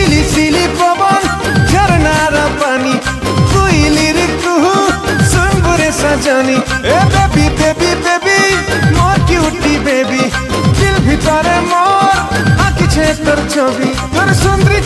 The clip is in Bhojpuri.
सिली सिली पवन झरनार पानी कोइलीर कुहू सुनबुरे सजनी ए बेबी बेबी बेबी मोर क्यूटी बेबी दिल भितरे मोर आँखि छे तोर छवि तोर सुंदरी